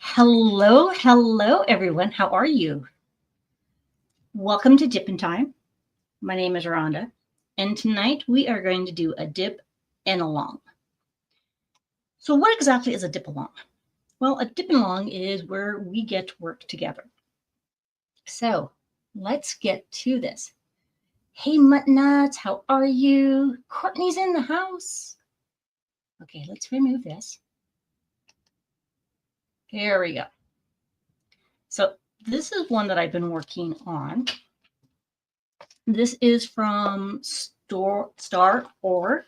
Hello, everyone. How are you? Welcome to Dip in Time. My name is Rhonda, and tonight we are going to do a dip and along. So, what exactly is a dip along? Well, a dip and along is where we get to work together. So, let's get to this. Hey, Muttnuts, how are you? Courtney's in the house. Okay, let's remove this. There we go. So, this is one that I've been working on. This is from Star Ore.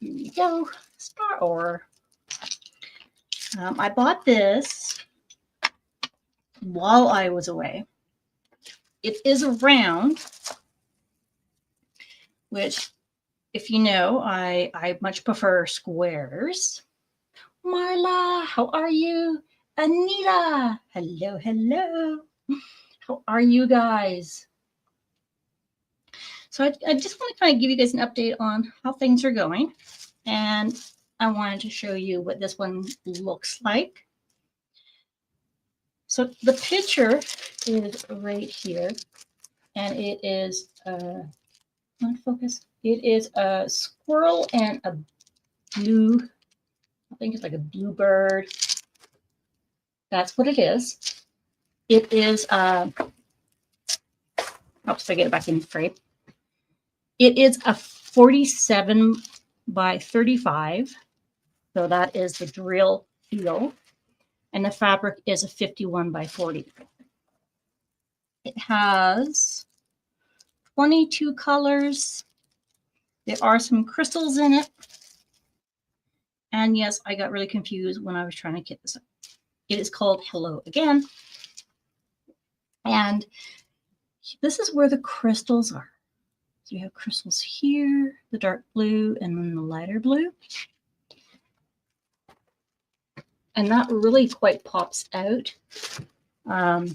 Here we go, Star Ore. I bought this while I was away. It is a round, which, if you know, I much prefer squares. Marla, how are you? Anita, hello. How are you guys? So I just want to kind of give you guys an update on how things are going. And I wanted to show you what this one looks like. So the picture is right here. And it is, not focus. It is a squirrel and a blue, I think it's like a bluebird. That's what it is. It is, oops, I get it back in frame. It is a 47 by 35. So that is the drill feel. And the fabric is a 51 by 40. It has 22 colors. There are some crystals in it. And yes, I got really confused when I was trying to kit this up. It is called Hello Again. And this is where the crystals are. So you have crystals here, the dark blue, and then the lighter blue. And that really quite pops out. So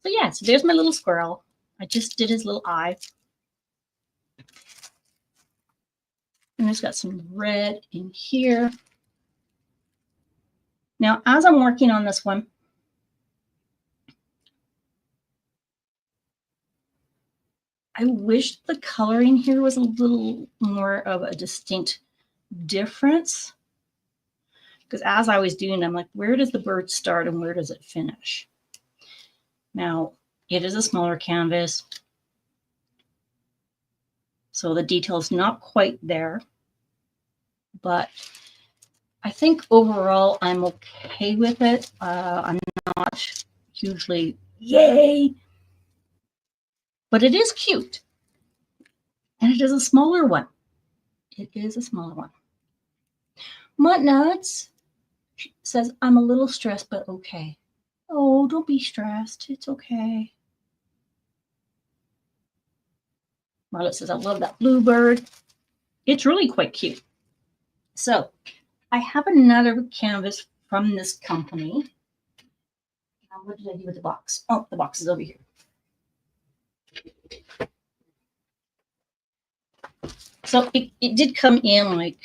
yeah, so there's my little squirrel. I just did his little eye. And it's got some red in here. Now, as I'm working on this one, I wish the coloring here was a little more of a distinct difference. Because as I was doing, I'm like, where does the bird start and where does it finish? Now, it is a smaller canvas. So the detail's not quite there. But I think overall I'm okay with it. I'm not hugely yay. But it is cute. And it is a smaller one. It is a smaller one. Muttnuts says, I'm a little stressed, but okay. Oh, don't be stressed. It's okay. Marla says, I love that bluebird. It's really quite cute. So I have another canvas from this company. Now, what did I do with the box? Oh, the box is over here. So it did come in like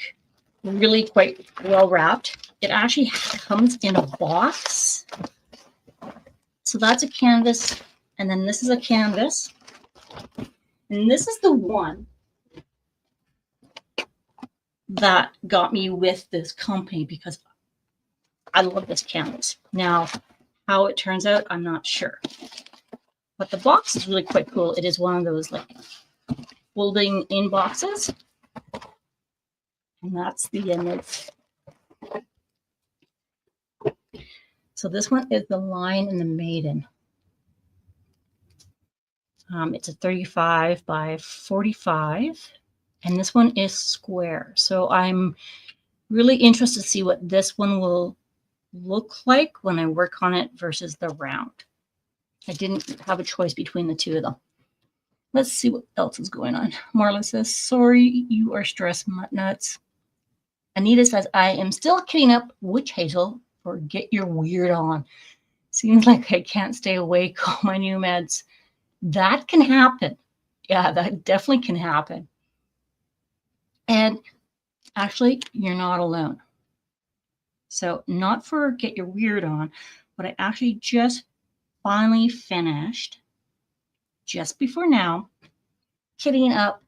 really quite well wrapped. It actually comes in a box. So that's a canvas, and then this is a canvas. And this is the one that got me with this company because I love this canvas. Now, how it turns out, I'm not sure. But the box is really quite cool. It is one of those like folding in boxes. And that's the image. So this one is the Lion and the Maiden. It's a 35 by 45. And this one is square. So I'm really interested to see what this one will look like when I work on it versus the round. I didn't have a choice between the two of them. Let's see what else is going on. Marla says, sorry, you are stressed, Muttnuts. Anita says, I am still kitting up Witch Hazel for Get Your Weird On. Seems like I can't stay awake on my new meds. That can happen. Yeah, that definitely can happen. And actually, you're not alone. So not for get your weird on, but I actually just finally finished just before now kitting up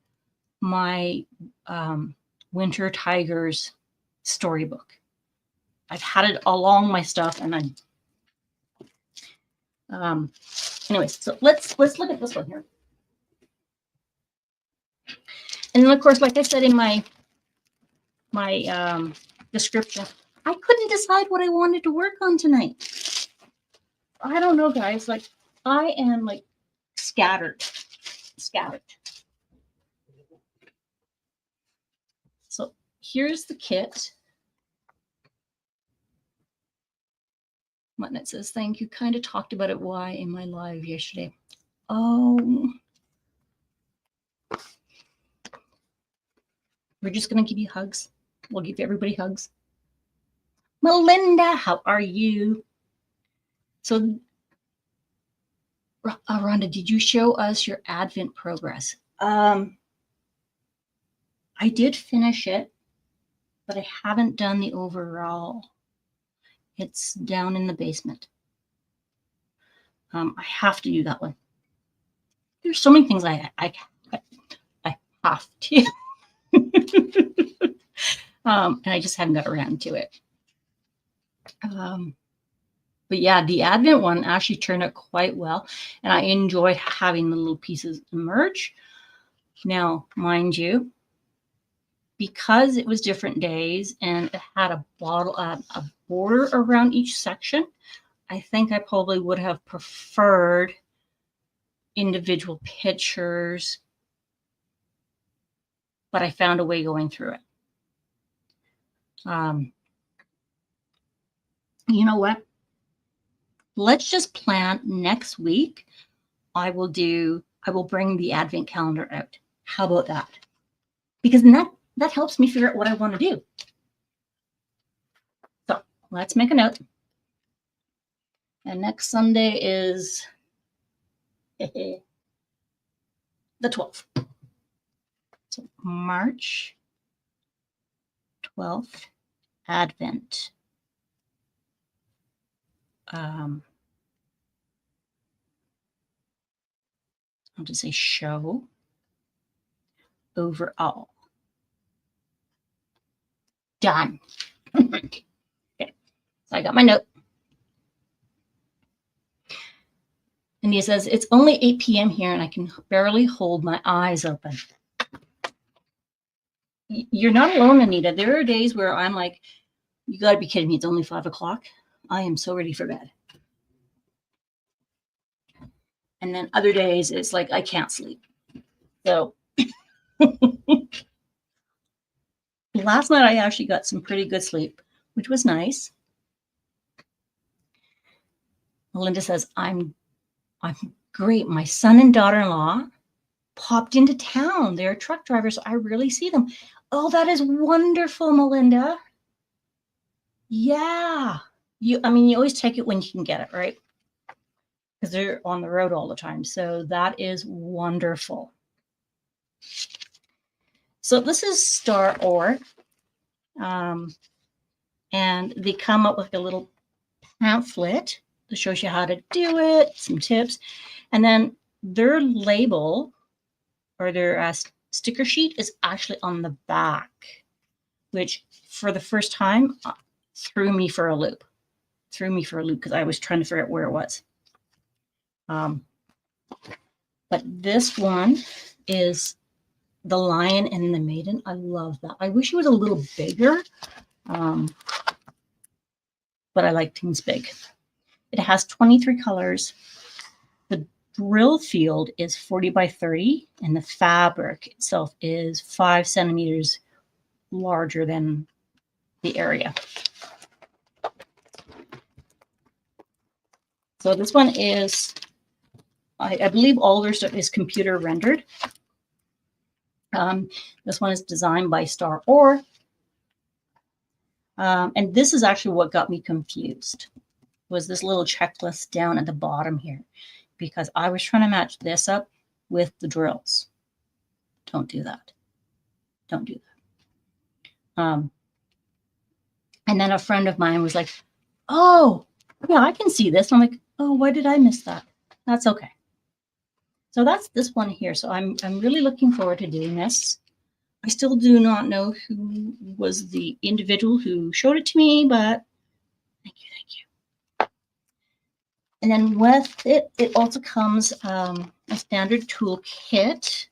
my Winter Tigers storybook. I've had it along my stuff, and I'm anyways. So let's look at this one here. And then of course, like I said in my description, I couldn't decide what I wanted to work on tonight. I don't know, guys. Like I am like scattered. So here's the kit. And it says, thank you. Kind of talked about it why in my live yesterday. Oh, we're just going to give you hugs. We'll give everybody hugs. Melinda, how are you? So, Rhonda, did you show us your Advent progress? I did finish it, but I haven't done the overall. It's down in the basement. I have to do that one. There's so many things I have to. And I just haven't got around to it. But yeah, the Advent one actually turned out quite well, and I enjoy having the little pieces emerge. Now, mind you, because it was different days and it had a border around each section, I think I probably would have preferred individual pictures, but I found a way going through it. You know what? Let's just plan next week. I will bring the Advent calendar out. How about that? Because that helps me figure out what I want to do. So let's make a note. And next Sunday is the 12th. So March 12th, Advent. I'll just say show overall. Done. Okay. So I got my note. And he says, it's only 8 p.m. here and I can barely hold my eyes open. You're not alone, Anita. There are days where I'm like, you got to be kidding me. It's only 5 o'clock. I am so ready for bed. And then other days, it's like, I can't sleep. So last night, I actually got some pretty good sleep, which was nice. Melinda says, I'm great. My son and daughter-in-law popped into town. They're truck drivers. So I really see them. Oh, that is wonderful, Melinda. Yeah. You always take it when you can get it, right? Because they're on the road all the time. So that is wonderful. So this is Star Or. And they come up with a little pamphlet that shows you how to do it, some tips. And then their label or their sticker sheet is actually on the back, which for the first time threw me for a loop because I was trying to figure out where it was. But this one is the lion and the maiden. I love that. I wish it was a little bigger, but I like things big. It has 23 colors. The drill field is 40 by 30, and the fabric itself is 5 centimeters larger than the area. So this one is, I believe all their stuff is computer rendered. This one is designed by Star Or. And this is actually what got me confused, was this little checklist down at the bottom here, because I was trying to match this up with the drills. Don't do that. Don't do that. And then a friend of mine was like, oh, yeah, I can see this. I'm like, oh, why did I miss that? That's okay. So that's this one here. So I'm really looking forward to doing this. I still do not know who was the individual who showed it to me, but thank you, thank you. And then with it, it also comes a standard toolkit.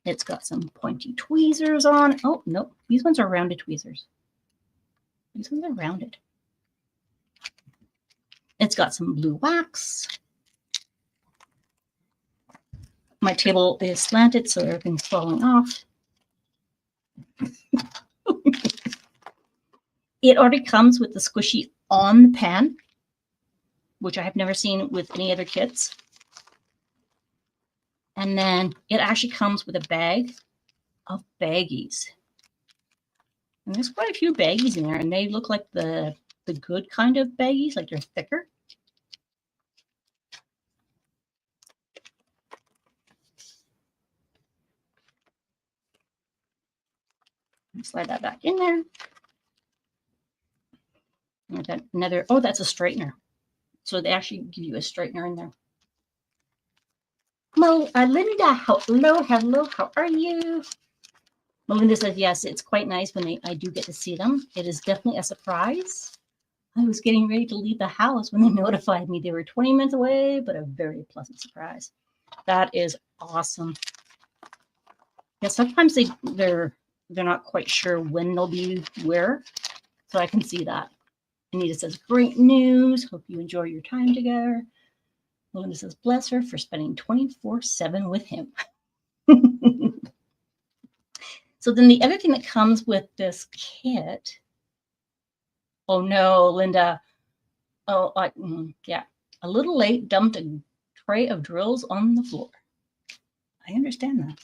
It's got some pointy tweezers on. Oh, no, these ones are rounded tweezers. These ones are rounded. It's got some blue wax. My table is slanted, so everything's falling off. It already comes with the squishy on the pan, which I have never seen with any other kits. And then it actually comes with a bag of baggies. And there's quite a few baggies in there, and they look like the good kind of baggies, like they're thicker. Slide that back in there. And then another, oh, that's a straightener. So they actually give you a straightener in there. Linda, hello, how are you? Melinda says, yes, it's quite nice when I do get to see them. It is definitely a surprise. I was getting ready to leave the house when they notified me they were 20 minutes away, but a very pleasant surprise. That is awesome. Yeah, sometimes they're not quite sure when they'll be where, so I can see that. Anita says, great news. Hope you enjoy your time together. Melinda says, bless her for spending 24/7 with him. So then the other thing that comes with this kit, oh no, Linda, oh, yeah, a little late, dumped a tray of drills on the floor. I understand that.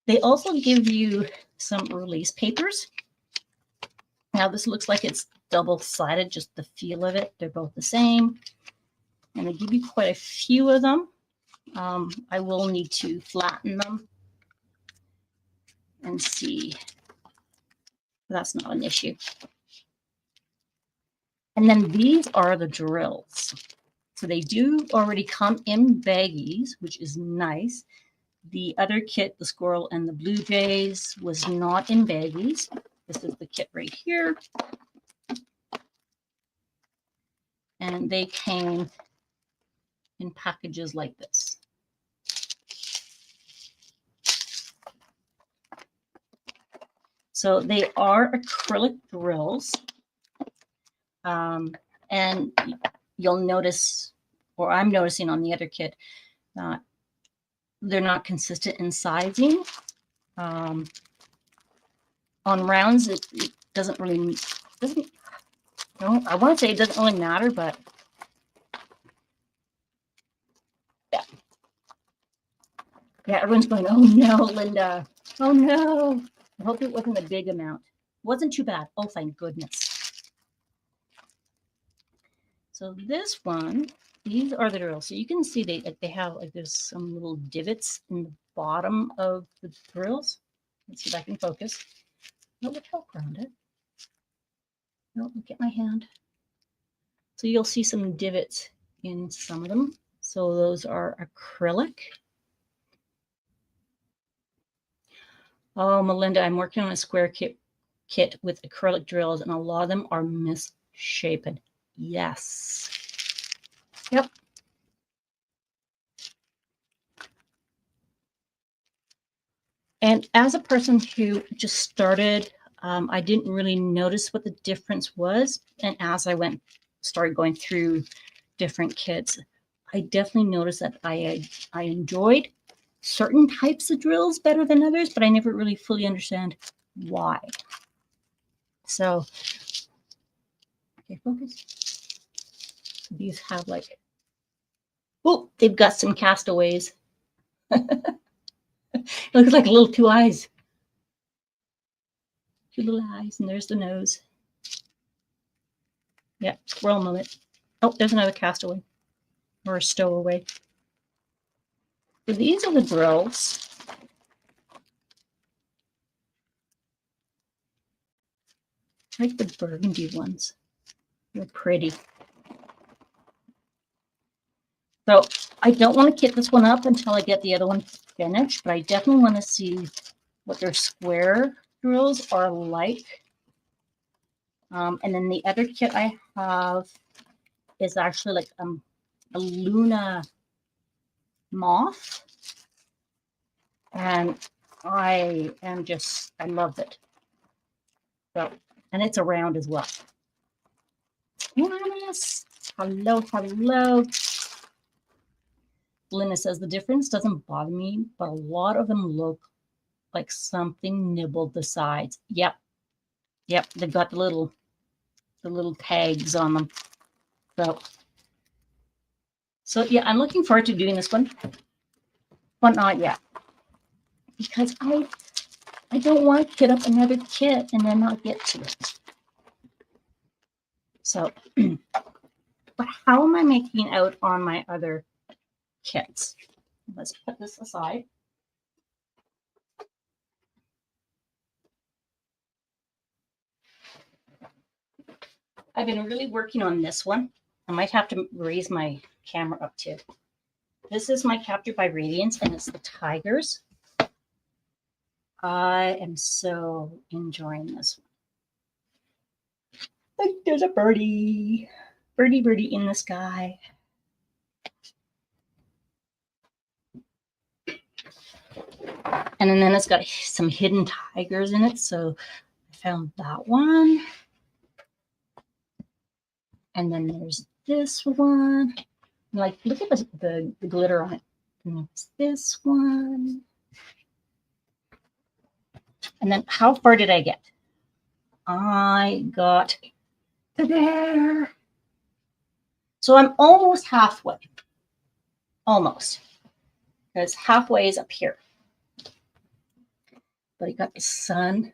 They also give you some release papers. Now this looks like it's double-sided, just the feel of it. They're both the same. And they give you quite a few of them. I will need to flatten them and see. That's not an issue. And then these are the drills. So they do already come in baggies, which is nice. The other kit, the Squirrel and the Blue Jays, was not in baggies. This is the kit right here. And they came in packages like this. So they are acrylic drills. And you'll notice, or I'm noticing on the other kit, that they're not consistent in sizing. On rounds, it doesn't really, I want to say it doesn't really matter, but yeah. Yeah, everyone's going, oh no, Linda. Oh no. I hope it wasn't a big amount. It wasn't too bad. Oh, thank goodness. So this one, these are the drills. So you can see they have, like, there's some little divots in the bottom of the drills. Let's see if I can focus. No, look how around it. No, look at my hand. So you'll see some divots in some of them. So those are acrylic. Oh, Melinda, I'm working on a square kit with acrylic drills, and a lot of them are misshapen. Yes. Yep. And as a person who just started, I didn't really notice what the difference was. And as I started going through different kits, I definitely noticed that I enjoyed certain types of drills better than others, but I never really fully understand why. So, okay, focus. These have like, oh, they've got some castaways. It looks like little two eyes. Two little eyes, and there's the nose. Yeah, squirrel mullet. Oh, there's another castaway or a stowaway. So these are the drills. I like the burgundy ones. They're pretty. So I don't want to kit this one up until I get the other one finished, but I definitely want to see what their square drills are like. And then the other kit I have is actually like a Luna moth. And I love it. So, and it's a round as well. Yes. Hello, hello. Linda says the difference doesn't bother me, but a lot of them look like something nibbled the sides. Yep. Yep. They've got the little tags on them. So yeah, I'm looking forward to doing this one, but not yet. Because I don't want to kit up another kit and then not get to it. So, but how am I making out on my other kits? Let's put this aside. I've been really working on this one. I might have to raise my camera up too. This is my Captured by Radiance, and it's the tigers. I am so enjoying this one. Look, there's a birdie. Birdie, birdie in the sky. And then it's got some hidden tigers in it. So I found that one. And then there's this one. Like, look at the glitter on it. And there's this one. And then how far did I get? I got to there. So I'm almost halfway. Almost. Because halfway is up here. But I got the sun.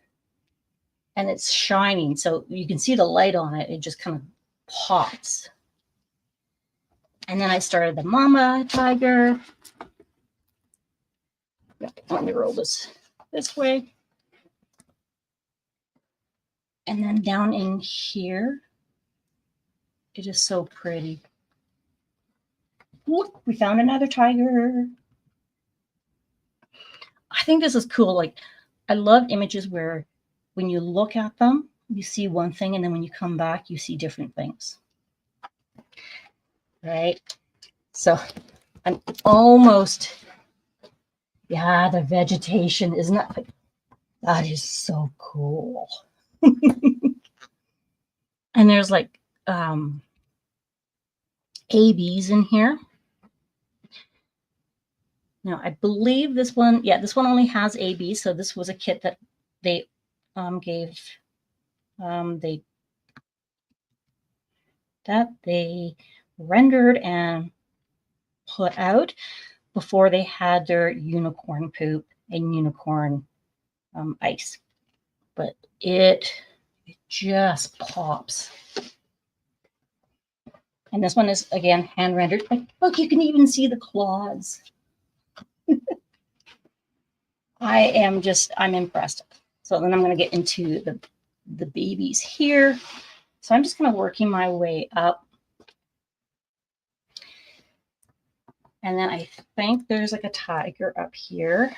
And it's shining. So you can see the light on it. It just kind of pops. And then I started the mama tiger. Let me roll this way. And then down in here, it is so pretty. Look, we found another tiger. I think this is cool. Like, I love images where when you look at them, you see one thing, and then when you come back, you see different things. Right? So I'm almost, yeah, the vegetation, isn't that? That is so cool. And there's like ABs in here. Now, I believe this one, yeah, this one only has AB. So this was a kit that they gave, they rendered and put out before they had their unicorn poop and unicorn ice. But it just pops. And this one is, again, hand rendered. Like, look, you can even see the claws. I'm impressed. So then I'm going to get into the babies here. So I'm just kind of working my way up. And then I think there's like a tiger up here.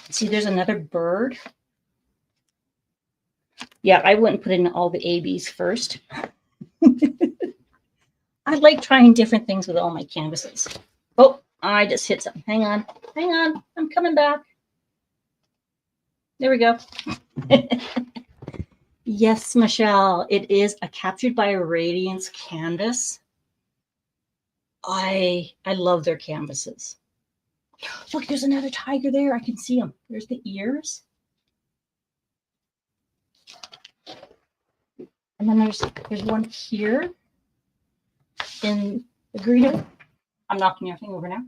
See, there's another bird. Yeah, I wouldn't put in all the ABs first. I like trying different things with all my canvases. Oh, I just hit something. Hang on. I'm coming back. There we go. Yes, Michelle, it is a Captured by Radiance canvas. I love their canvases. Look, there's another tiger there. I can see him. There's the ears. And then there's one here in the greenery. I'm knocking everything over now.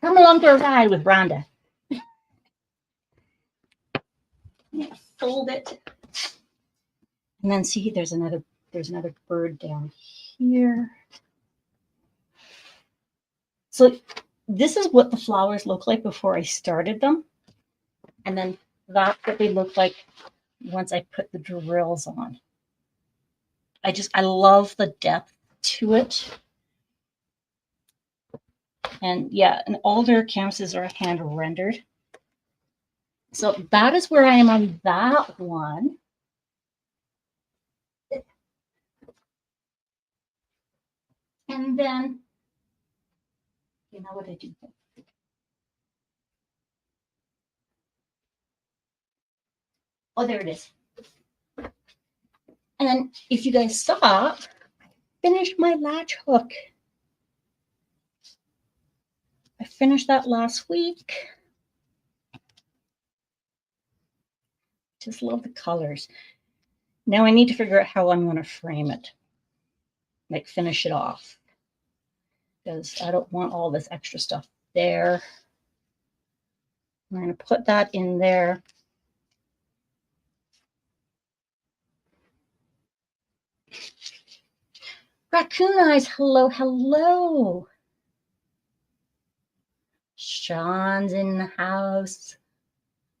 Come along for a ride with Rhonda. Fold it. And then see, there's another bird down here. So this is what the flowers look like before I started them. And then that's what they look like once I put the drills on. I love the depth to it. And yeah, and all their canvases are hand rendered. So that is where I am on that one. And then, you know what I do? Oh, there it is. And then if you guys saw, I finished my latch hook. I finished that last week. Just love the colors. Now I need to figure out how I'm going to frame it. Like finish it off. Because I don't want all this extra stuff there. I'm going to put that in there. Raccoon Eyes, hello, hello. Sean's in the house.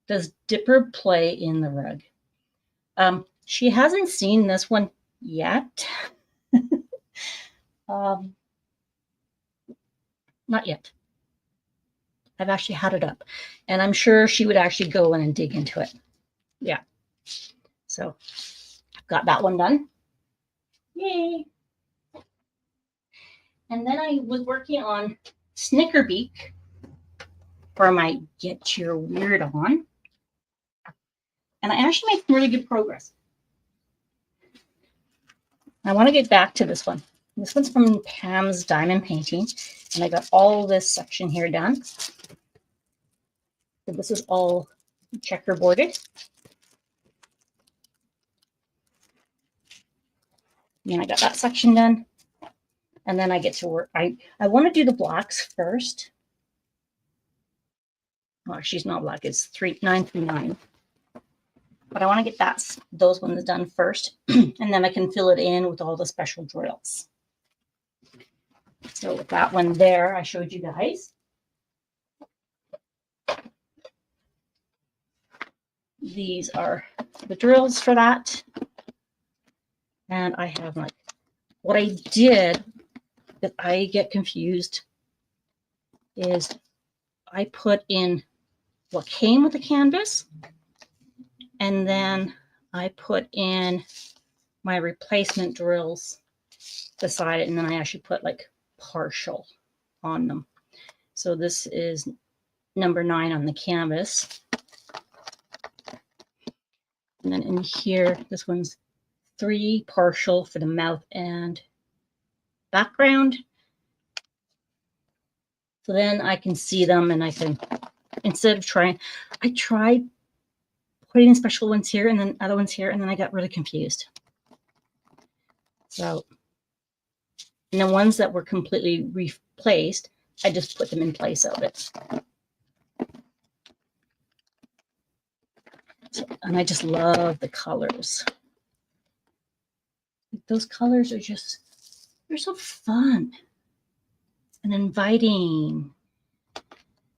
Does Dipper play in the rug? She hasn't seen this one yet. Not yet. I've actually had it up, and I'm sure she would actually go in and dig into it. Yeah. So I've got that one done. Yay. And then I was working on Snickerbeak for my Get Your Weird On. And I actually made really good progress. I want to get back to this one. This one's from Pam's Diamond Painting. And I got all this section here done. So this is all checkerboarded. And I got that section done. And then I get to work. I want to do the blacks first. Well, she's not black. It's 939. But I want to get those ones done first. And then I can fill it in with all the special drills. So with that one there, I showed you guys. These are the drills for that. And I have like, what I did that I get confused is I put in what came with the canvas. And then I put in my replacement drills beside it. And then I actually put like partial on them. So this is number 9 on the canvas. And then in here, this one's 3 partial for the mouth and background. So then I can see them and I can, instead of trying, I tried putting special ones here and then other ones here, and then I got really confused. So, and the ones that were completely replaced, I just put them in place of it. So, and I just love the colors. Those colors are just, they're so fun and inviting.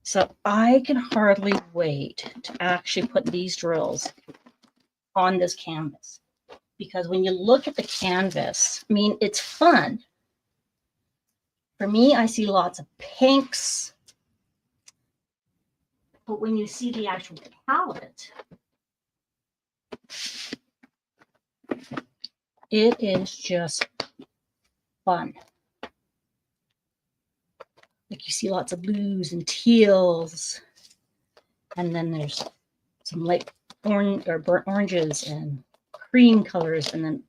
So I can hardly wait to actually put these drills on this canvas. Because when you look at the canvas, I mean, it's fun. For me, I see lots of pinks. But when you see the actual palette, it is just fun. Like you see lots of blues and teals. And then there's some light orange or burnt oranges and cream colors, and then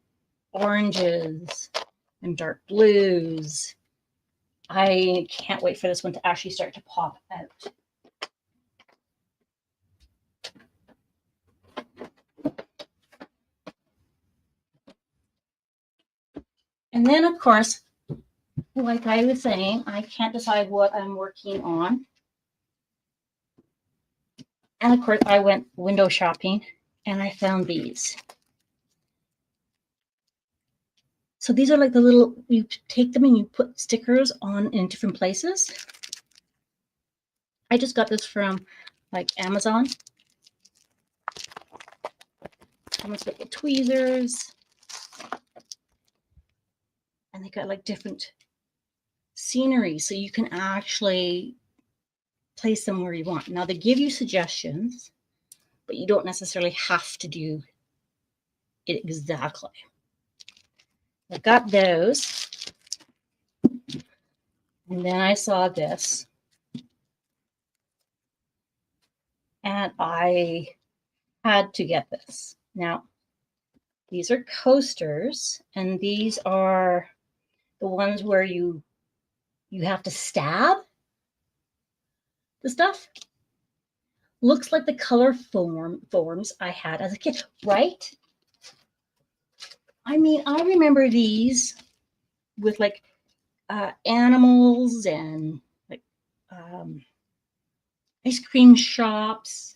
oranges and dark blues. I can't wait for this one to actually start to pop out. And then, of course, like I was saying, I can't decide what I'm working on. And of course, I went window shopping and I found these. So these are like the little, you take them and you put stickers on in different places. I just got this from like Amazon. Comes with the tweezers. And they got like different scenery, so you can actually place them where you want. Now they give you suggestions, but you don't necessarily have to do it exactly. I got those. And then I saw this. And I had to get this. Now, these are coasters, and these are the ones where you have to stab the stuff. Looks like the color forms I had as a kid, right? I mean, I remember these with like animals and like ice cream shops,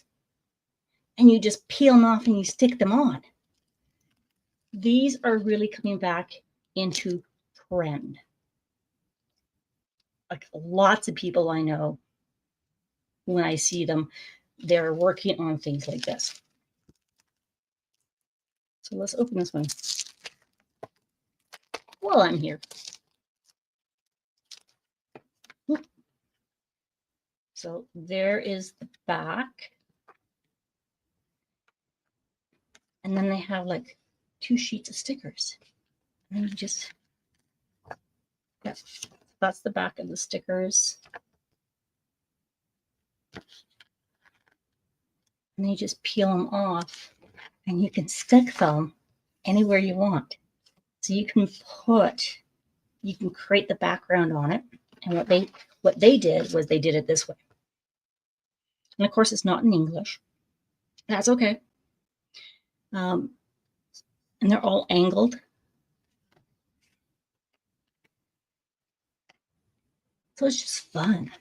and you just peel them off and you stick them on. These are really coming back into trend. Like lots of people I know, when I see them, they're working on things like this. So let's open this one while I'm here. So there is the back. And then they have like 2 sheets of stickers. And you just, yeah, that's the back of the stickers. And you just peel them off and you can stick them anywhere you want. So you can create the background on it. And what they did was they did it this way. And of course, it's not in English. That's okay. And they're all angled. So it's just fun.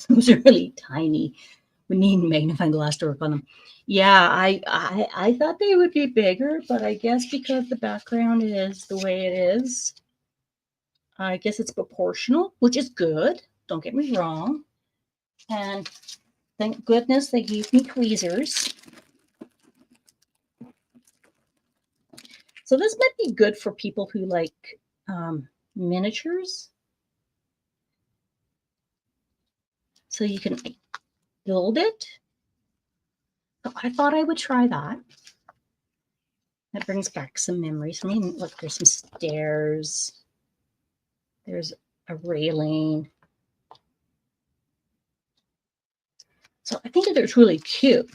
Those are really tiny. We need a magnifying glass to work on them. Yeah, I thought they would be bigger, but I guess because the background is the way it is, I guess it's proportional, which is good. Don't get me wrong. And thank goodness they gave me tweezers. So this might be good for people who like miniatures. So you can build it. So I thought I would try that. That brings back some memories for me. Look, there's some stairs. There's a railing. So I think it's really cute.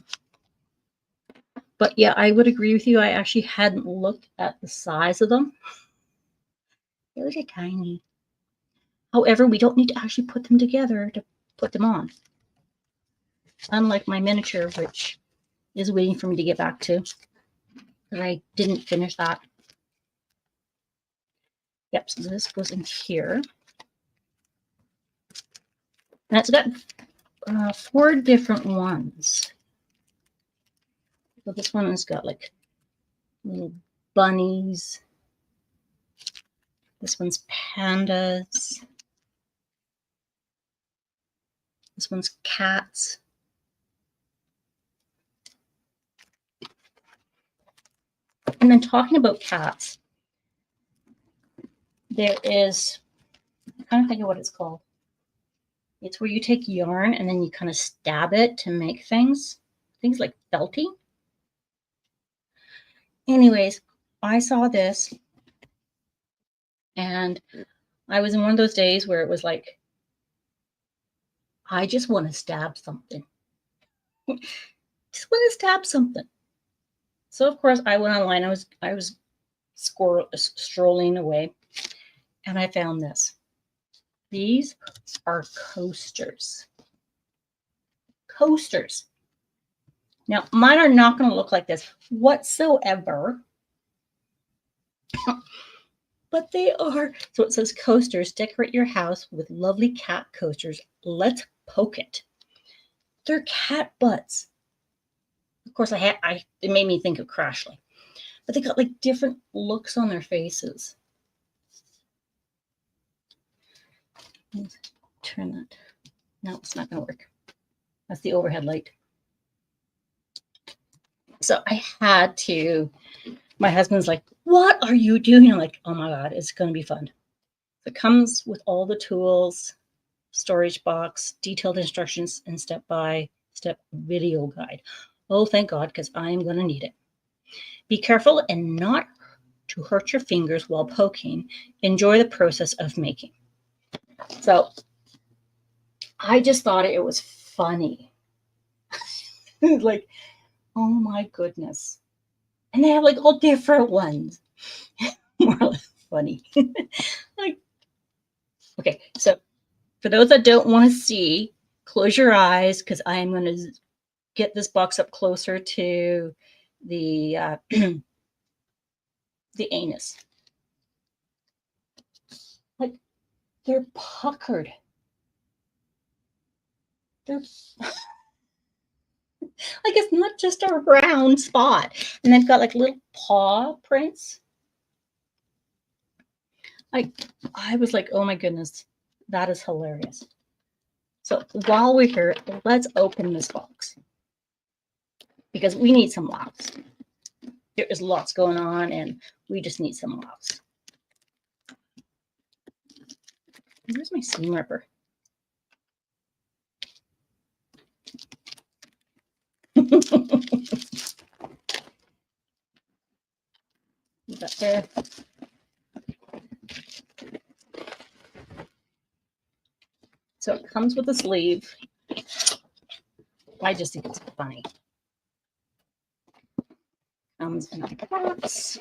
But yeah, I would agree with you. I actually hadn't looked at the size of them. They're really tiny. However, we don't need to actually put them together to put them on. Unlike my miniature, which is waiting for me to get back to. But I didn't finish that. Yep, so this goes in here. And it's got 4 different ones. So this one has got like little bunnies. This one's pandas. This one's cats. And then talking about cats, there is, I kind of think of what it's called. It's where you take yarn and then you kind of stab it to make things like felting. Anyways, I saw this and I was in one of those days where it was like, I just want to stab something. Just want to stab something. So of course I went online. I was strolling away and I found this. These are coasters. Coasters. Now, mine are not going to look like this whatsoever. But they are. So it says coasters. Decorate your house with lovely cat coasters. Let's poke it. They're cat butts. Of course, it made me think of Crashly. But they got like different looks on their faces. Let's turn that. No, it's not going to work. That's the overhead light. So I had to, my husband's like, what are you doing? I'm like, oh my God, it's going to be fun. It comes with all the tools, storage box, detailed instructions, and step-by-step video guide. Oh, thank God, because I'm going to need it. Be careful and not to hurt your fingers while poking. Enjoy the process of making. So I just thought it was funny. Like, oh my goodness. And they have like all different ones. More or less funny. Like, okay, so for those that don't want to see, close your eyes because I am going to get this box up closer to the the anus. Like, they're puckered. They're like, it's not just a round spot. And they've got like little paw prints. Like, I was like, oh my goodness, that is hilarious. So while we're here, let's open this box because we need some laughs. There is lots going on and we just need some laughs. Where's my seam ripper? That there. So it comes with a sleeve. I just think it's funny. Comes in a box.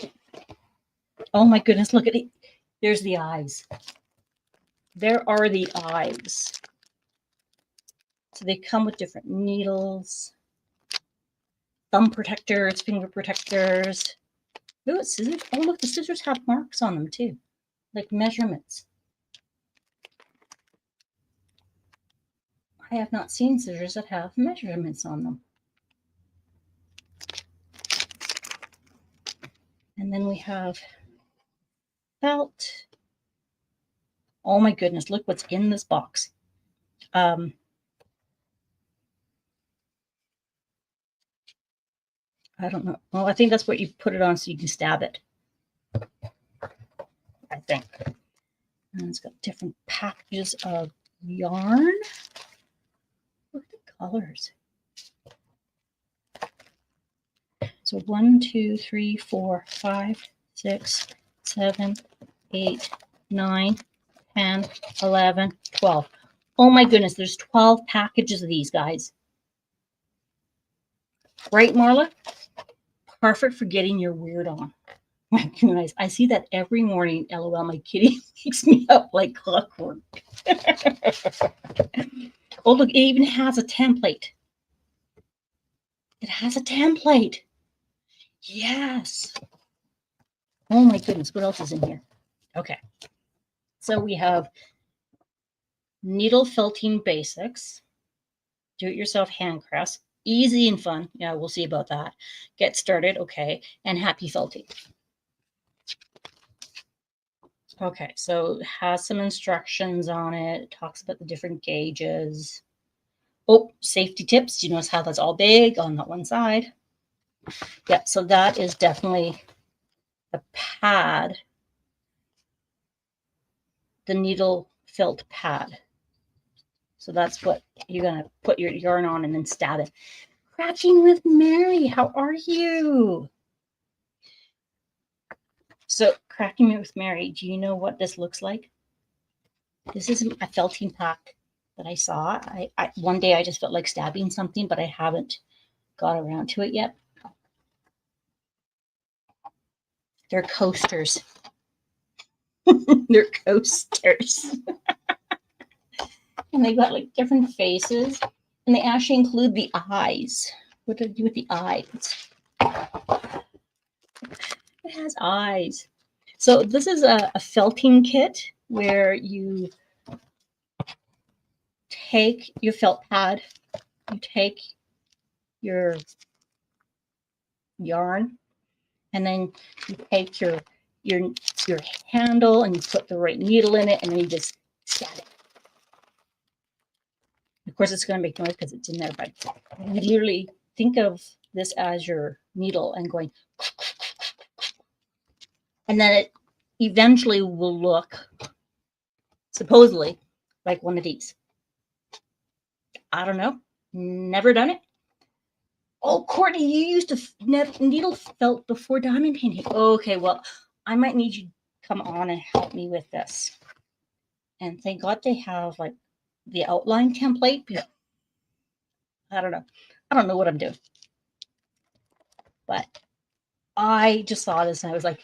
Oh my goodness, look at it. There's the eyes. There are the eyes. So they come with different needles, thumb protectors, finger protectors. Oh, scissors. Oh, look, the scissors have marks on them too, like measurements. I have not seen scissors that have measurements on them. And then we have felt. Oh my goodness, look what's in this box. I don't know. Well, I think that's what you put it on so you can stab it. I think. And it's got different packages of yarn. Look at the colors. So 1, 2, 3, 4, 5, 6, 7, 8, 9, 10, 11, 12. Oh my goodness, there's 12 packages of these, guys. Right, Marla? Perfect for getting your weird on. My goodness, I see that every morning. LOL, my kitty wakes me up like clockwork. Oh, look, it even has a template. It has a template. Yes. Oh my goodness, what else is in here? Okay. So we have needle felting basics, do-it-yourself handcrafts, easy and fun. Yeah, we'll see about that. Get started, okay, and happy felting. Okay, so it has some instructions on it. It talks about the different gauges. Oh, safety tips. Do you notice how that's all big on that one side? Yeah, so that is definitely the pad, the needle felt pad. So that's what you're going to put your yarn on and then stab it. Crafting with Mary, how are you? So Crafting with Mary, do you know what this looks like? This is a felting pack that I saw. One day I just felt like stabbing something, but I haven't got around to it yet. They're coasters. They're coasters. And they've got like different faces. And they actually include the eyes. What do I do with the eyes? It has eyes. So this is a felting kit where you take your felt pad, you take your yarn, and then you take your handle and you put the right needle in it, and then you just stab it. course, it's going to make noise because it's in there, but you literally think of this as your needle and going, and then it eventually will look, supposedly, like one of these. I don't know. Never done it. Oh, Courtney, you used a needle felt before diamond painting. Okay, well, I might need you to come on and help me with this. And thank God they have like the outline template. I don't know. I don't know what I'm doing. But I just saw this and I was like,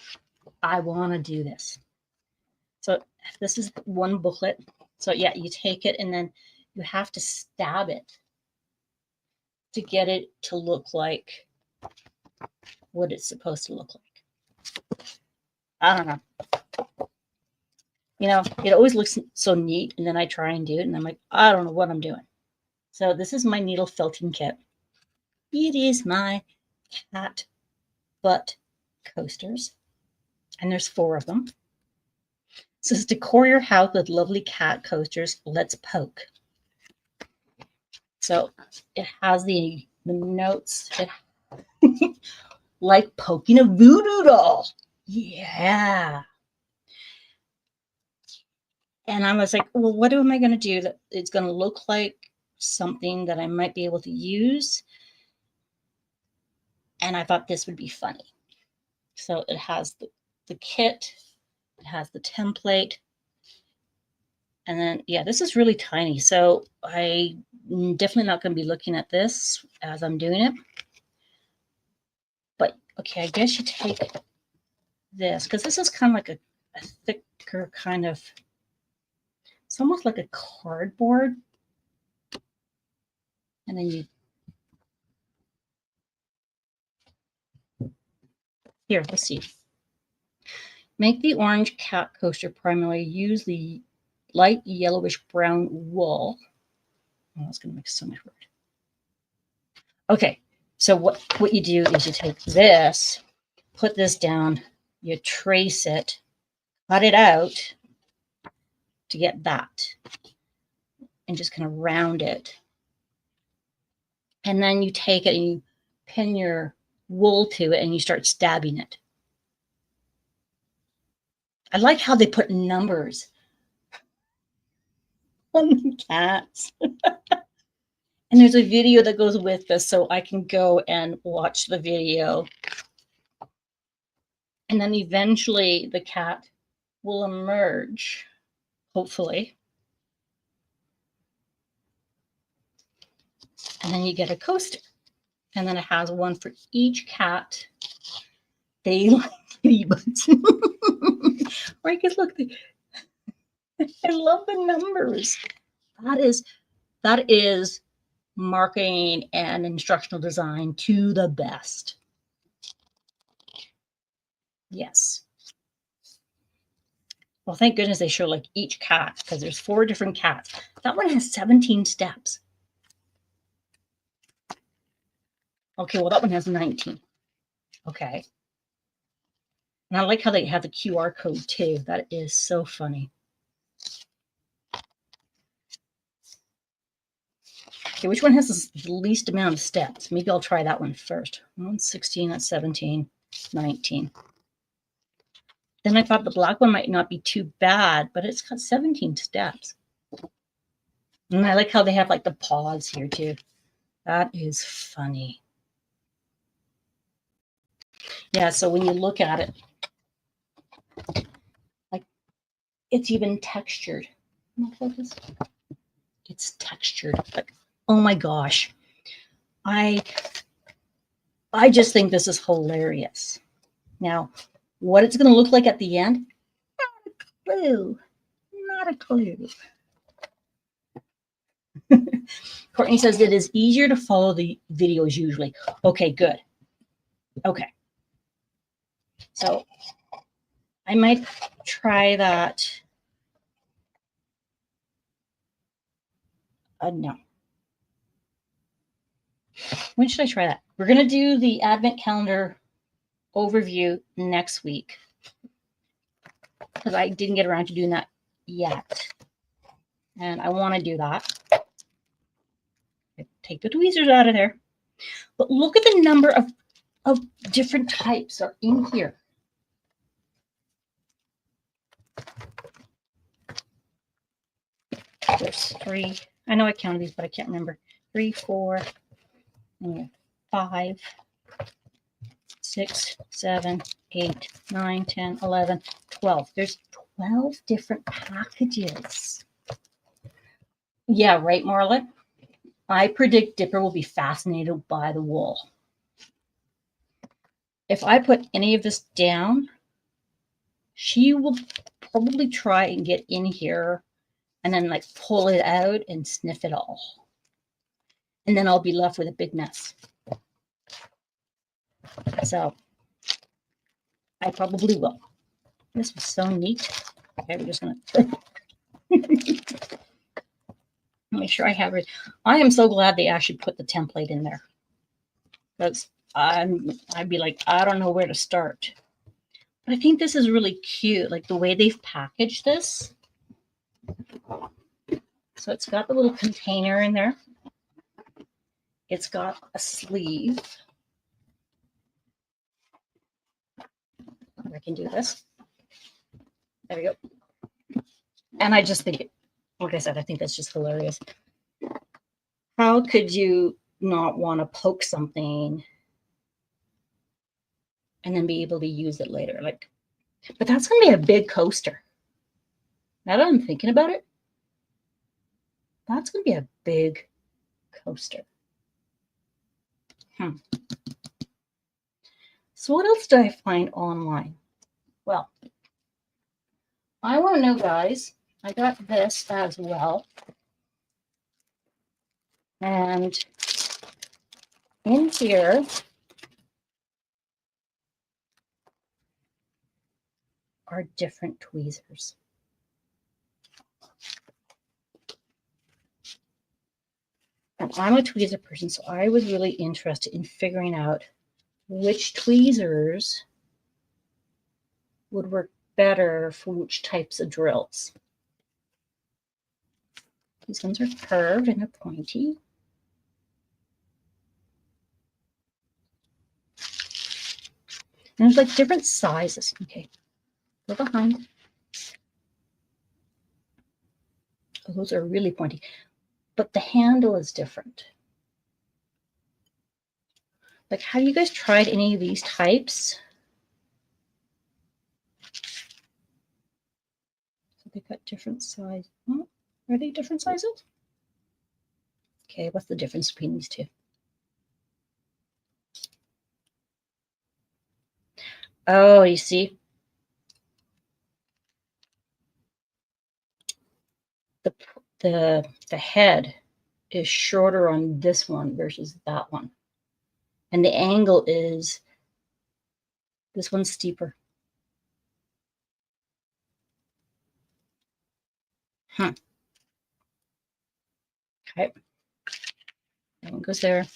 I want to do this. So this is one booklet. So yeah, you take it and then you have to stab it to get it to look like what it's supposed to look like. I don't know. You know, it always looks so neat, and then I try and do it, and I'm like, I don't know what I'm doing. So this is my needle felting kit. It is my cat butt coasters, and there's 4 of them. It says, decor your house with lovely cat coasters. Let's poke. So it has the notes. Like poking a voodoo doll. Yeah. And I was like, well, what am I going to do that it's going to look like something that I might be able to use? And I thought this would be funny. So it has the kit, it has the template, and then, yeah, this is really tiny. So I'm definitely not going to be looking at this as I'm doing it. But, okay, I guess you take this, because this is kind of like a thicker kind of, it's almost like a cardboard. And then you, here, let's see. Make the orange cat coaster primarily. Use the light yellowish brown wool. Oh, that's going to make so much word. Okay, so what you do is you take this, put this down, you trace it, cut it out to get that, and just kind of round it. And then you take it and you pin your wool to it and you start stabbing it. I like how they put numbers on the cats. And there's a video that goes with this, so I can go and watch the video. And then eventually the cat will emerge, hopefully. And then you get a coaster. And then it has one for each cat. They like ladybugs. Right, because look, I love the numbers. That is marketing and instructional design to the best. Yes. Well, thank goodness they show like each cat, because there's 4 different cats. That one has 17 steps. Okay, well, that one has 19. Okay. And I like how they have the QR code too. That is so funny. Okay, which one has the least amount of steps? Maybe I'll try that one first. 16, that's 17, 19. Then I thought the black one might not be too bad, but it's got 17 steps. And I like how they have like the paws here too. That is funny. Yeah, so when you look at it, like it's even textured. Focus. It's textured. Like, oh my gosh. I just think this is hilarious. Now, what it's going to look like at the end, not a clue. Not a clue. Courtney says it is easier to follow the videos usually. Okay, good. Okay. So I might try that. No. When should I try that? We're going to do the Advent calendar overview next week, because I didn't get around to doing that yet. And I want to do that. take the tweezers out of there. But look at the number of different types are in here. There's 3. I know I counted these, but I can't remember. 3, 4, 5, 6, 7, 8, 9, 10, 11, 12. There's 12 different packages. Yeah, right, Marla? I predict Dipper will be fascinated by the wool. If I put any of this down, she will probably try and get in here and then like pull it out and sniff it all. And then I'll be left with a big mess. So I probably will. This was so neat. Okay, we're just going to make sure I have it. I am so glad they actually put the template in there. Because I'd be like, I don't know where to start. But I think this is really cute, like the way they've packaged this. So it's got the little container in there. It's got a sleeve. I can do this. There we go. And I just think, like I said, I think that's just hilarious. How could you not want to poke something and then be able to use it later? Like, but that's going to be a big coaster. Now that I'm thinking about it, that's going to be a big coaster. So what else did I find online? Well, I want to know, guys, I got this as well. And in here are different tweezers. And I'm a tweezer person, so I was really interested in figuring out which tweezers would work better for which types of drills. These ones are curved and they're pointy. And there's like different sizes. Okay, go behind. Oh, those are really pointy, but the handle is different. Like, have you guys tried any of these types? So they've got different size. Oh, are they different sizes? Okay, what's the difference between these two? Oh, you see? The head is shorter on this one versus that one. And the angle is, this one's steeper. Okay. That one goes there.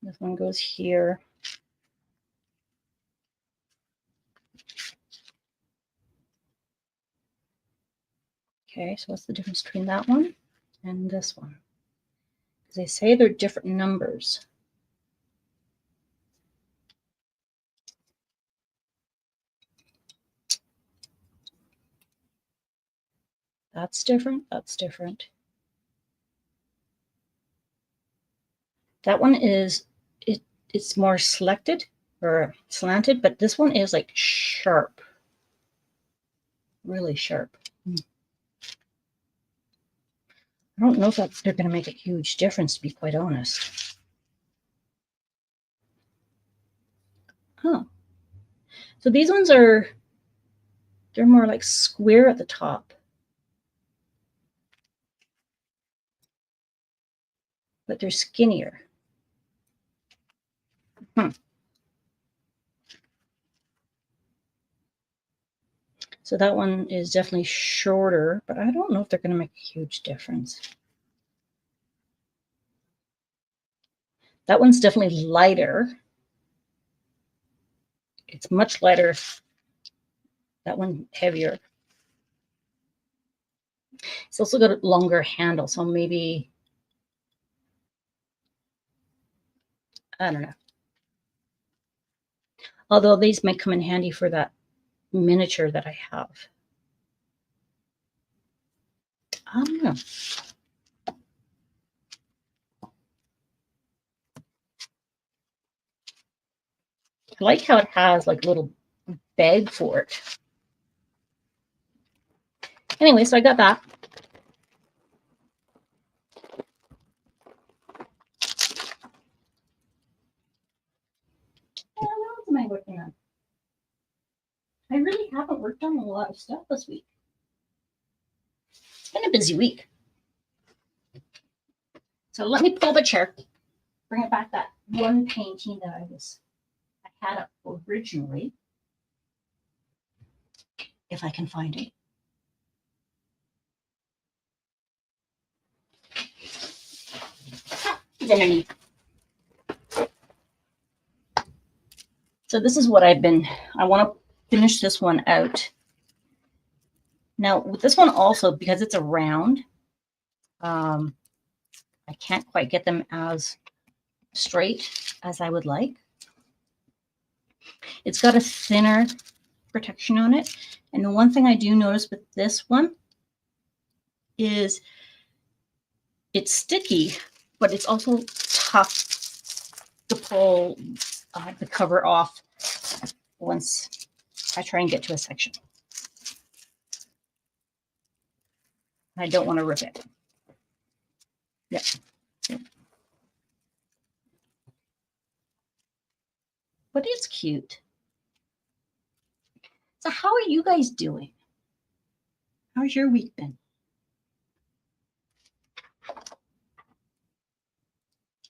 This one goes here. Okay, so what's the difference between that one and this one? Because they say they're different numbers. That's different. That's different. That one is, it's more selected or slanted, but this one is like sharp. Really sharp. I don't know if they're going to make a huge difference, to be quite honest. Huh. So these ones are, they're more like square at the top. But they're skinnier. So that one is definitely shorter, but I don't know if they're going to make a huge difference. That one's definitely lighter. It's much lighter. That one heavier. It's also got a longer handle, so maybe I don't know. Although these might come in handy for that miniature that I have. I don't know. I like how it has like a little bag for it. Anyway, so I got that. What else am I working on? I really haven't worked on a lot of stuff this week. It's been a busy week. So let me pull the chair, bring it back that one painting that I had up originally, if I can find it. It's underneath. So this is what I want to finish this one out. Now with this one also, because it's a round, I can't quite get them as straight as I would like. It's got a thinner protection on it. And the one thing I do notice with this one is it's sticky, but it's also tough to pull the cover off once I try and get to a section. I don't want to rip it. Yep. But it's cute. So how are you guys doing? How's your week been?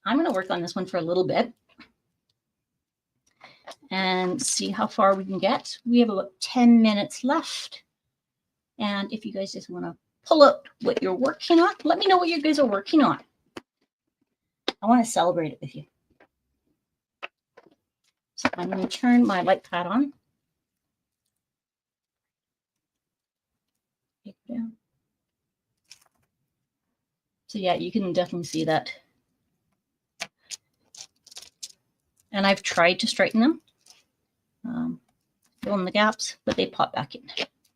I'm going to work on this one for a little bit and see how far we can get. We have about 10 minutes left. And if you guys just want to pull up what you're working on, let me know what you guys are working on. I want to celebrate it with you. So I'm going to turn my light pad on. Take it down. So yeah, you can definitely see that. And I've tried to straighten them, fill in the gaps, but they pop back in.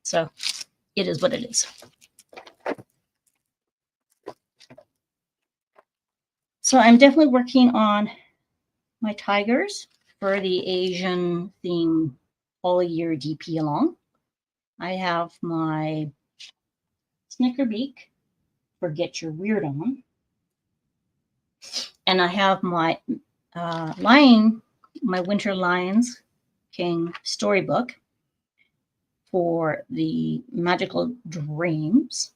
So it is what it is. So I'm definitely working on my tigers for the Asian theme all year DP along. I have my Snickerbeak for Get Your Weird On. And I have my my Winter Lions King storybook for the Magical Dreams.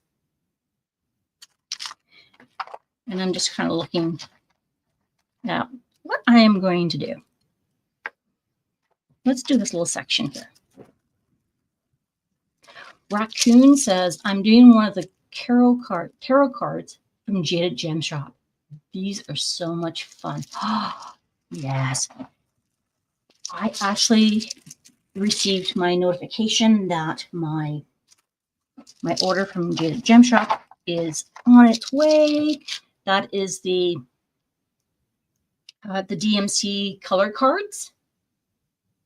And I'm just kind of looking at what I am going to do. Let's do this little section here. Raccoon says, I'm doing one of the tarot cards from Jaded Gem Shop. These are so much fun. Yes. I actually received my notification that my order from Jaded Gem Shop is on its way. That is the DMC color cards.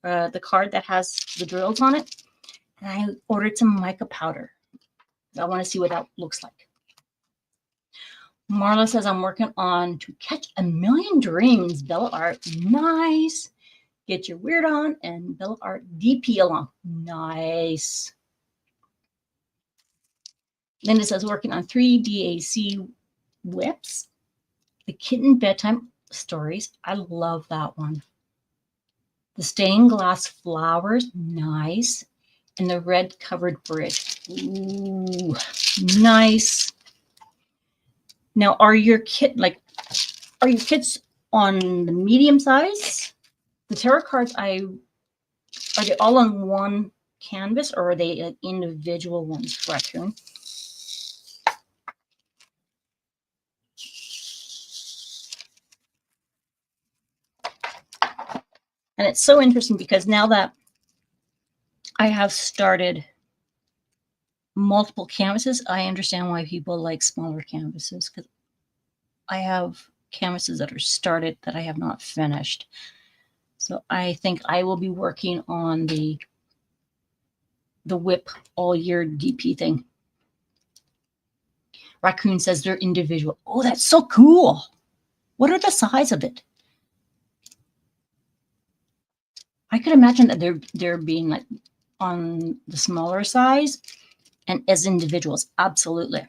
The card that has the drills on it. And I ordered some mica powder. I want to see what that looks like. Marla says, I'm working on To Catch a Million Dreams, Bella Art. Nice. Get Your Weird On and Bella Art DP along. Nice. Linda says, working on 3 DAC whips. The Kitten Bedtime Stories. I love that one. The Stained Glass Flowers. Nice. And the Red Covered Bridge. Ooh, nice. Now, are your kids on the medium size? The tarot cards, are they all on one canvas or are they like individual ones, Raccoon? And it's so interesting because now that I have started multiple canvases, I understand why people like smaller canvases because I have canvases that are started that I have not finished. So I think I will be working on the whip all year DP thing. Raccoon says they're individual. Oh, that's so cool. What are the size of it? I could imagine that they're being like on the smaller size and as individuals. Absolutely.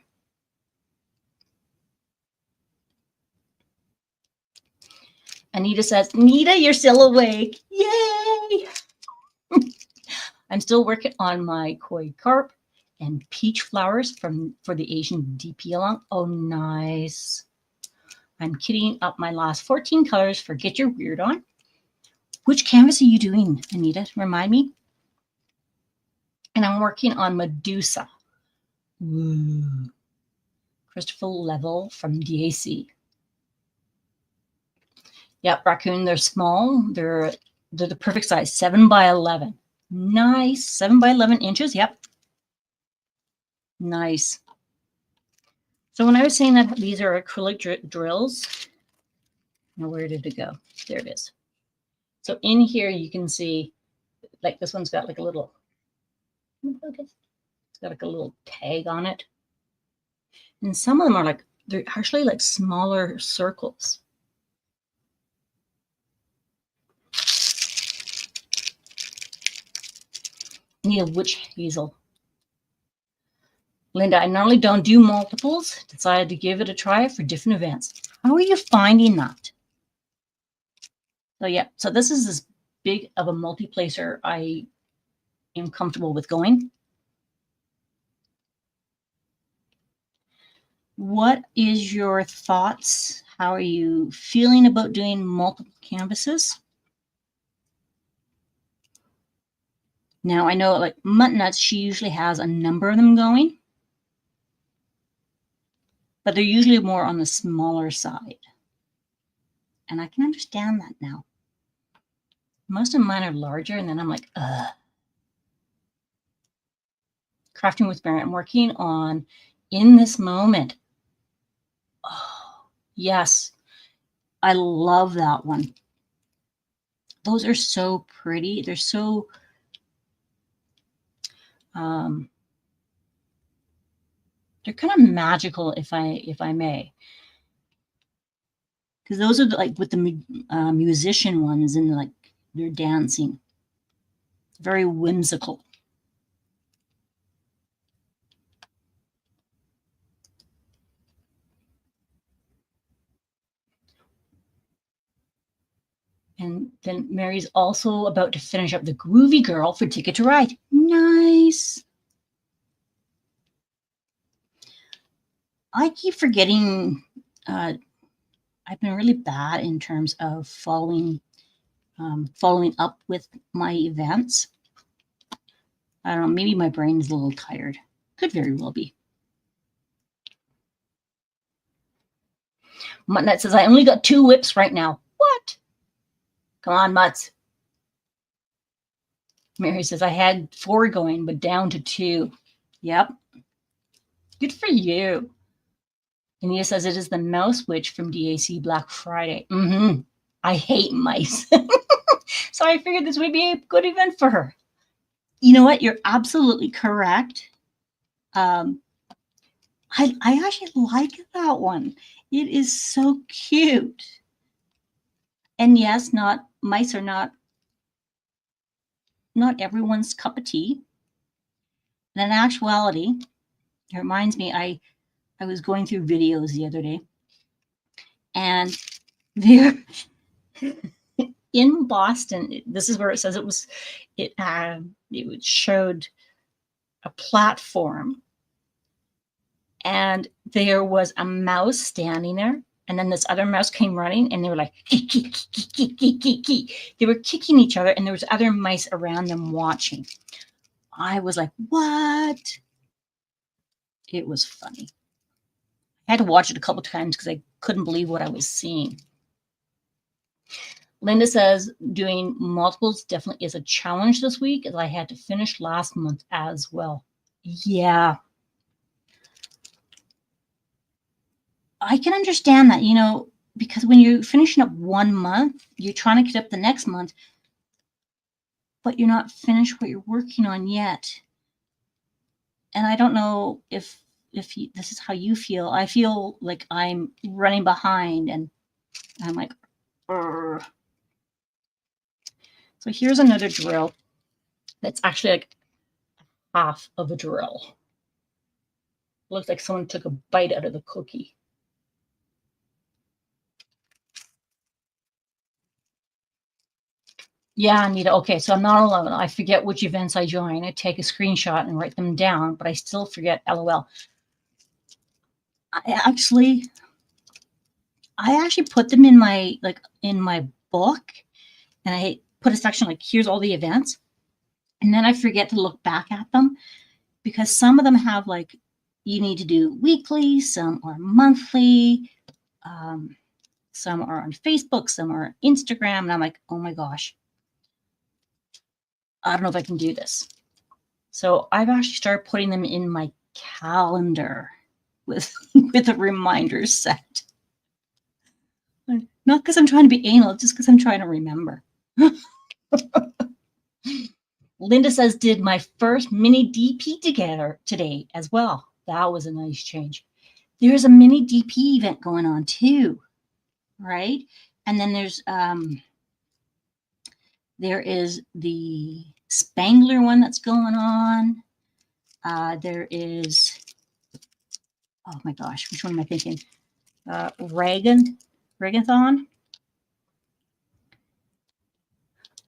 Anita says, Nita, you're still awake. Yay! I'm still working on my koi carp and peach flowers for the Asian DP along. Oh, nice. I'm kitting up my last 14 colors for Get Your Weird On. Which canvas are you doing, Anita? Remind me. And I'm working on Medusa. Ooh. Christopher Level from DAC. Yep, Raccoon, they're small. They're the perfect size, 7 by 11. Nice, 7 by 11 inches, yep. Nice. So when I was saying that these are acrylic drills, now where did it go? There it is. So in here you can see, like this one's got like a little, it's got like a little tag on it. And some of them are like, they're actually like smaller circles. Need a witch hazel. Linda, I normally don't do multiples. Decided to give it a try for different events. How are you finding that? So yeah, so this is as big of a multi-placer I am comfortable with going. What is your thoughts? How are you feeling about doing multiple canvases? Now I know like Mutton Nuts, she usually has a number of them going, but they're usually more on the smaller side. And I can understand that now. Most of mine are larger, and then I'm like, ugh. Crafting with Mary, I'm working on In This Moment. Oh, yes. I love that one. Those are so pretty. They're so they're kind of magical, if I may. Because those are like with the musician ones, and like they're dancing. Very whimsical. And then Mary's also about to finish up the Groovy Girl for Ticket to Ride. Nice. I keep forgetting. I've been really bad in terms of following up with my events. I don't know, maybe my brain is a little tired. Could very well be. Muttnut says, I only got 2 whips right now. What? Come on, Mutts. Mary says, I had 4 going, but down to 2. Yep. Good for you. Anita says, it is the Mouse Witch from DAC Black Friday. I hate mice. So I figured this would be a good event for her. You know what? You're absolutely correct. I actually like that one. It is so cute. And yes, mice are not everyone's cup of tea. And in actuality, it reminds me, I was going through videos the other day, and there in Boston, this is where it says it showed a platform, and there was a mouse standing there, and then this other mouse came running, and they were like, they were kicking each other, and there was other mice around them watching. I was like, what? It was funny. I had to watch it a couple times because I couldn't believe what I was seeing. Linda says doing multiples definitely is a challenge this week, as I had to finish last month as well. Yeah. I can understand that. You know, because when you're finishing up 1 month, you're trying to get up the next month, but you're not finished what you're working on yet. And I don't know if this is how you feel. I feel like I'm running behind and I'm like, Urgh. So here's another drill that's actually like half of a drill. Looks like someone took a bite out of the cookie. Yeah, Anita. Okay, so I'm not alone. I forget which events I join. I take a screenshot and write them down, but I still forget. LOL. I actually put them in my book, and I put a section like, here's all the events, and then I forget to look back at them because some of them have like, you need to do weekly, some are monthly, some are on Facebook, some are on Instagram, and I'm like, oh my gosh, I don't know if I can do this. So I've actually started putting them in my calendar with a reminder set. Not because I'm trying to be anal, just because I'm trying to remember. Linda says, did my first mini DP together today as well. That was a nice change. There's a mini DP event going on too, right? And then there is the Spangler one that's going on. There is, oh my gosh, which one am I thinking? Reagathon.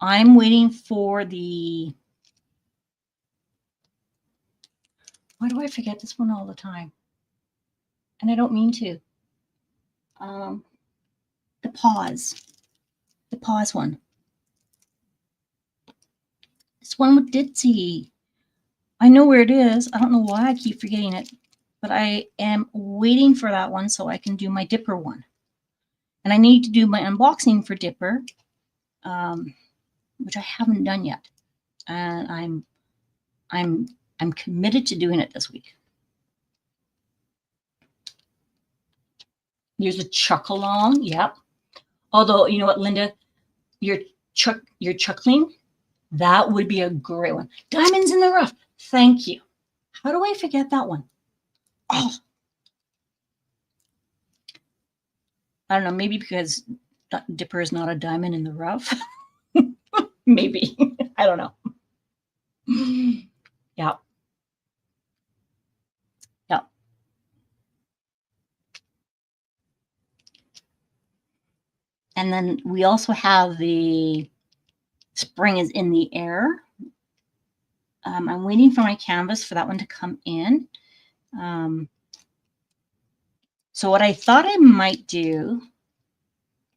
I'm waiting for the, why do I forget this one all the time? And I don't mean to. The pause one. This one with Ditzy. I know where it is. I don't know why I keep forgetting it, but I am waiting for that one so I can do my Dipper one. And I need to do my unboxing for Dipper, which I haven't done yet. And I'm committed to doing it this week. Here's a chuck along. Yep. Although, you know what, Linda, you're chuckling. That would be a great one. Diamonds in the Rough. Thank you. How do I forget that one? Oh, I don't know. Maybe because Dipper is not a diamond in the rough. Maybe. I don't know. Yeah. Yeah. And then we also have the Spring is in the Air. I'm waiting for my canvas for that one to come in. So what I thought I might do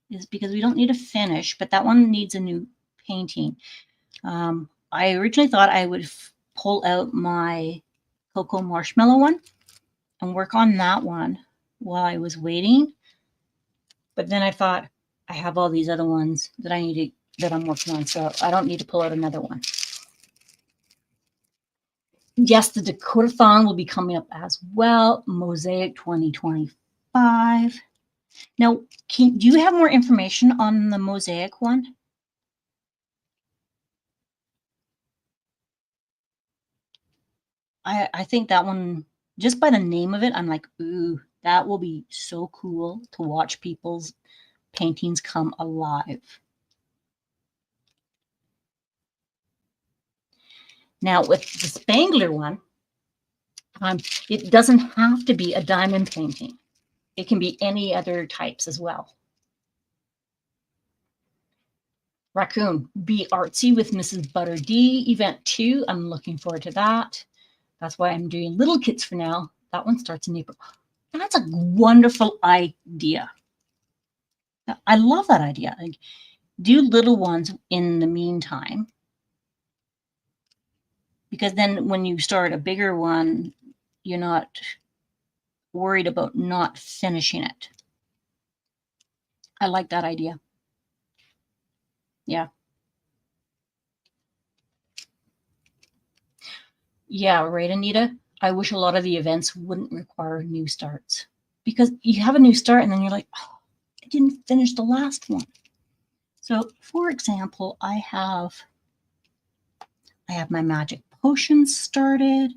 is, because we don't need a finish, but that one needs a new painting. I originally thought I would pull out my Cocoa Marshmallow one and work on that one while I was waiting. But then I thought, I have all these other ones that I'm working on, so I don't need to pull out another one. Yes, the Dakota-thon will be coming up as well. Mosaic 2025. Now, do you have more information on the Mosaic one? I think that one, just by the name of it, I'm like, ooh, that will be so cool to watch people's paintings come alive. Now, with the Spangler one, it doesn't have to be a diamond painting. It can be any other types as well. Raccoon, Be Artsy with Mrs. Butter D, Event 2. I'm looking forward to that. That's why I'm doing little kits for now. That one starts in April. That's a wonderful idea. I love that idea. Like, do little ones in the meantime, because then when you start a bigger one, you're not worried about not finishing it. I like that idea. Yeah. Yeah, right, Anita. I wish a lot of the events wouldn't require new starts, because you have a new start and then you're like, oh, didn't finish the last one. So for example, I have my magic potion started.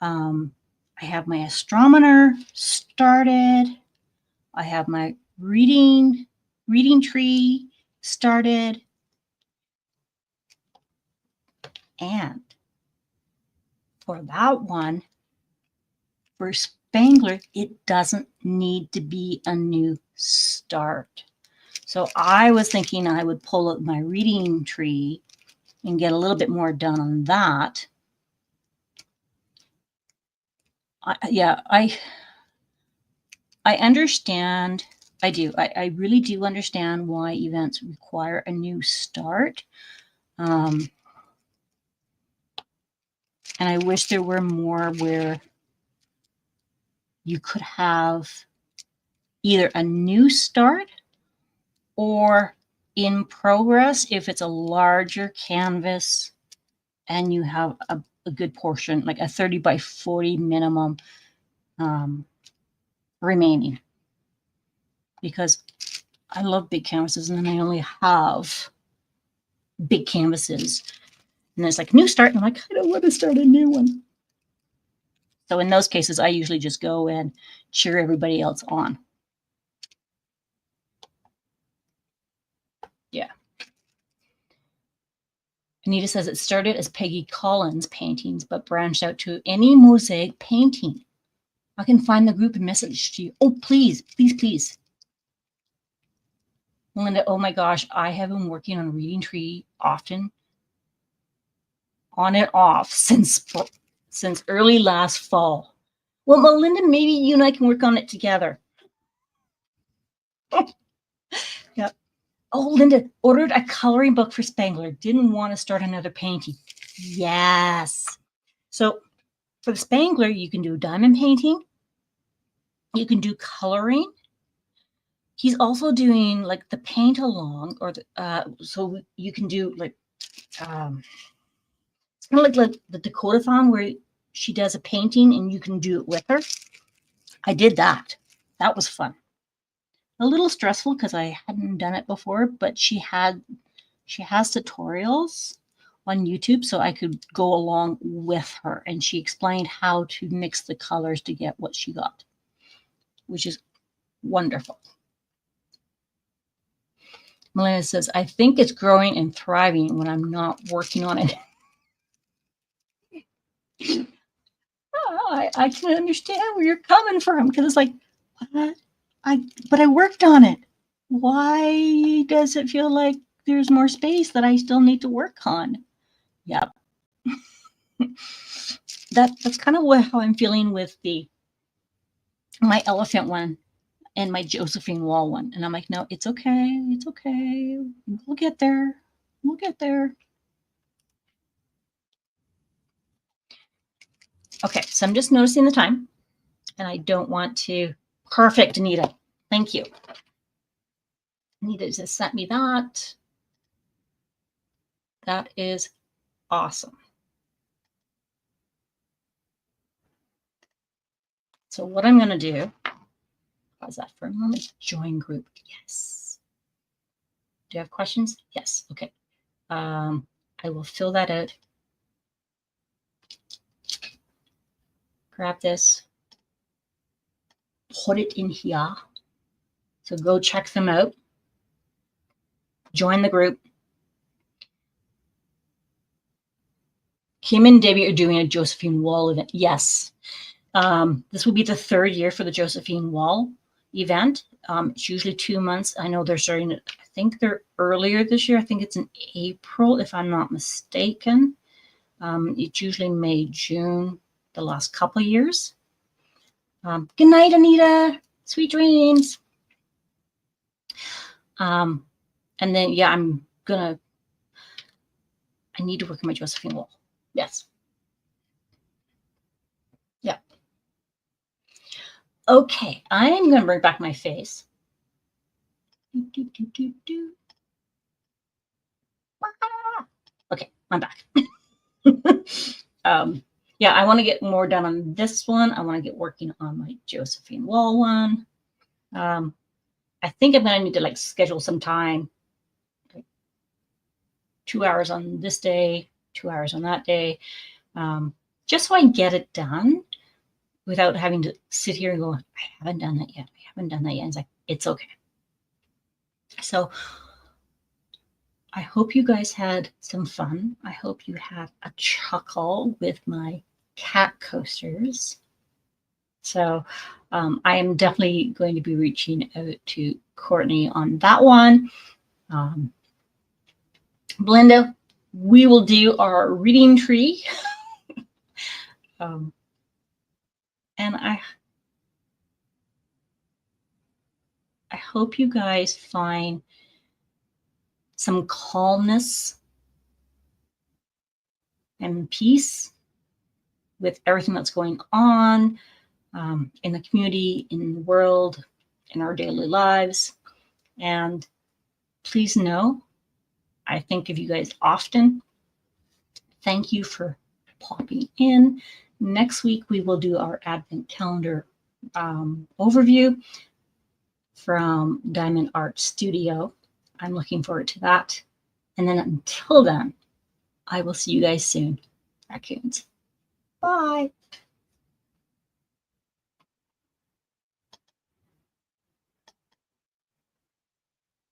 I have my astrometer started. I have my reading tree started. And for that one, for Spangler, it doesn't need to be a new start. So I was thinking I would pull out my reading tree and get a little bit more done on that. I understand. I do. I really do understand why events require a new start. And I wish there were more where you could have either a new start or in progress if it's a larger canvas and you have a good portion, like a 30 by 40 minimum remaining. Because I love big canvases and then I only have big canvases. And it's like new start, and I'm like, I don't want to start a new one. So in those cases, I usually just go and cheer everybody else on. Yeah. Anita says it started as Peggy Collins paintings, but branched out to any mosaic painting. I can find the group and message to you. Oh, please, please, please. Melinda, oh my gosh, I have been working on Reading Tree often, on and off, since early last fall. Well, Melinda, maybe you and I can work on it together. Yeah. Oh, Linda, ordered a coloring book for Spangler. Didn't want to start another painting. Yes. So for the Spangler, you can do diamond painting. You can do coloring. He's also doing like the paint along, or so you can do like it's kind of like the Dakota-thon where she does a painting and you can do it with her. I did that. That was fun. A little stressful because I hadn't done it before, but she has tutorials on YouTube, so I could go along with her, and she explained how to mix the colors to get what she got, which is wonderful. Melina says, I think it's growing and thriving when I'm not working on it. I can understand where you're coming from, because it's like, what? But I worked on it. Why does it feel like there's more space that I still need to work on? Yep. That's kind of how I'm feeling with my elephant one and my Josephine Wall one. And I'm like, no, it's okay. It's okay. We'll get there. We'll get there. Okay, so I'm just noticing the time, and I don't want to. Perfect, Anita. Thank you. Anita just sent me that. That is awesome. So what I'm going to do, pause that for a moment, join group. Yes. Do you have questions? Yes. Okay. I will fill that out. Grab this, put it in here. So go check them out. Join the group. Kim and Debbie are doing a Josephine Wall event. Yes. This will be the third year for the Josephine Wall event. It's usually 2 months. I know they're starting it. I think they're earlier this year. I think it's in April, if I'm not mistaken. It's usually May, June, the last couple of years. Good night, Anita. Sweet dreams. And then, yeah, I need to work on my Josephine Wall. Yes. Yeah. Okay, I'm going to bring back my face. Okay, I'm back. Yeah, I want to get more done on this one. I want to get working on my Josephine Wall one. I think I'm going to need to like schedule some time, like 2 hours on this day, 2 hours on that day, just so I get it done without having to sit here and go, I haven't done that yet. I haven't done that yet. It's like, it's okay. So I hope you guys had some fun. I hope you had a chuckle with my cat coasters. So I am definitely going to be reaching out to Courtney on that one. Belinda, we will do our reading tree. And I hope you guys find some calmness and peace with everything that's going on in the community, in the world, in our daily lives. And please know, I think of you guys often. Thank you for popping in. Next week, we will do our Advent calendar overview from Diamond Art Studio. I'm looking forward to that. And then until then, I will see you guys soon. Raccoons. Bye.